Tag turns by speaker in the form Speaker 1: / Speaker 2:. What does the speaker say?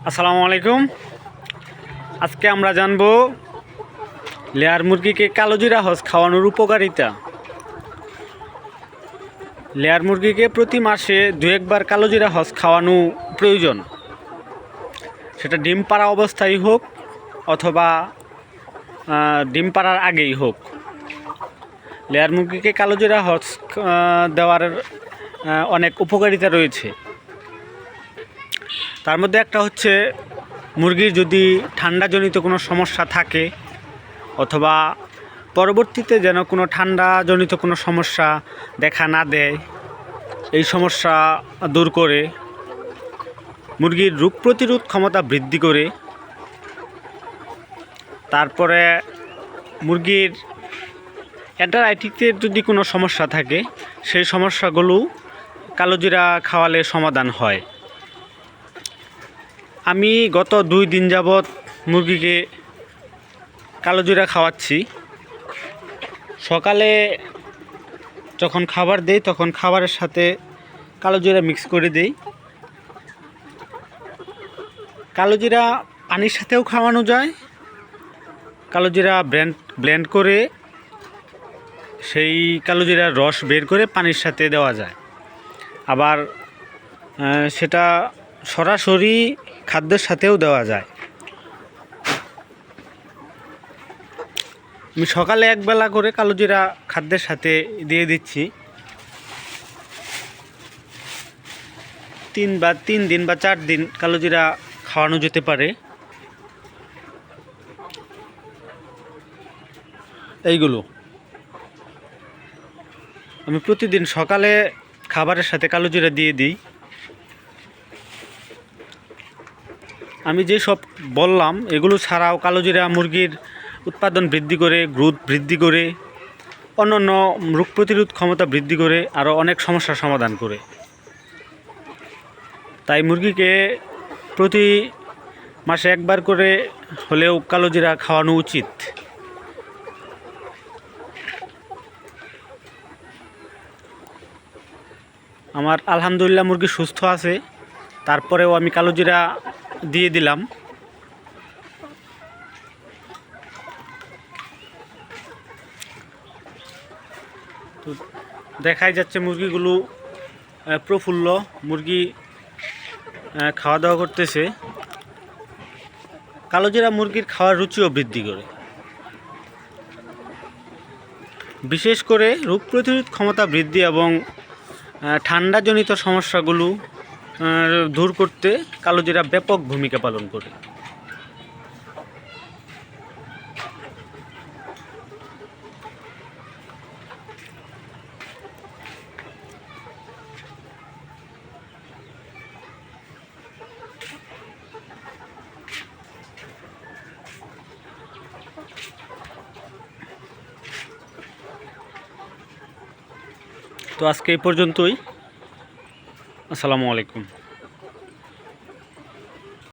Speaker 1: আসসালামু আলাইকুম। আজকে আমরা জানব লেয়ার মুরগিকে কালোজিরা হস খাওয়ানোর উপকারিতা। লেয়ার মুরগিকে প্রতি মাসে 2-1 বার কালোজিরা হস খাওয়ানো প্রয়োজন, সেটা ডিম পাড়া অবস্থায় হোক অথবা ডিম পাড়ার আগেই হোক। লেয়ার মুরগিকে কালোজিরা হস দেওয়ার অনেক উপকারিতা রয়েছে। তার মধ্যে একটা হচ্ছে, মুরগির যদি ঠান্ডাজনিত কোনো সমস্যা থাকে অথবা পরবর্তীতে যেন কোনো ঠান্ডাজনিত কোনো সমস্যা দেখা না দেয়, এই সমস্যা দূর করে, মুরগির রোগ প্রতিরোধ ক্ষমতা বৃদ্ধি করে, তারপরে মুরগির অ্যান্টারাইটিসের যদি কোনো সমস্যা থাকে সেই সমস্যাগুলো কালোজিরা খাওয়ালে সমাধান হয়। আমি গত 2 দিন যাবৎ মুরগিকে কালোজিরা খাওয়াচ্ছি। সকালে যখন খাবার দেই তখন খাবারের সাথে কালোজিরা মিক্স করে দেই। কালোজিরা পানির সাথেও খাওয়ানো যায়। কালোজিরা ব্লেন্ড করে সেই কালোজিরার রস বের করে পানির সাথে দেওয়া যায়। আবার সেটা সরাসরি খাদ্যের সাথেও দেওয়া যায়। আমি সকালে একবেলা করে কালোজিরা খাদ্যের সাথে দিয়ে দিচ্ছি। 3 দিন বা 4 দিন কালোজিরা খাওয়ানো যেতে পারে। এইগুলো আমি প্রতিদিন সকালে খাবারের সাথে কালোজিরা দিয়ে দিই। আমি যে সব বললাম এগুলো ছাড়াও কালোজিরা মুরগির উৎপাদন বৃদ্ধি করে, গ্রোথ বৃদ্ধি করে, অন্যান্য রোগ প্রতিরোধ ক্ষমতা বৃদ্ধি করে, আরও অনেক সমস্যার সমাধান করে। তাই মুরগিকে প্রতি মাসে 1 বার করে হলেও কালোজিরা খাওয়ানো উচিত। আমার আলহামদুলিল্লাহ মুরগি সুস্থ আছে, তারপরেও আমি কালোজিরা দিয়ে দিলাম। তো দেখাই যাচ্ছে মুরগিগুলো প্রফুল্ল, মুরগি খাওয়া দাওয়া করতেছে। কালোজিরা মুরগির খাওয়ার রুচিও বৃদ্ধি করে, বিশেষ করে রোগ প্রতিরোধ ক্ষমতা বৃদ্ধি এবং ঠান্ডাজনিত সমস্যাগুলো দূর করতে কালোজিরা ব্যাপক ভূমিকা পালন করে। তো আজকে এই পর্যন্তই। আসসালামু আলাইকুম।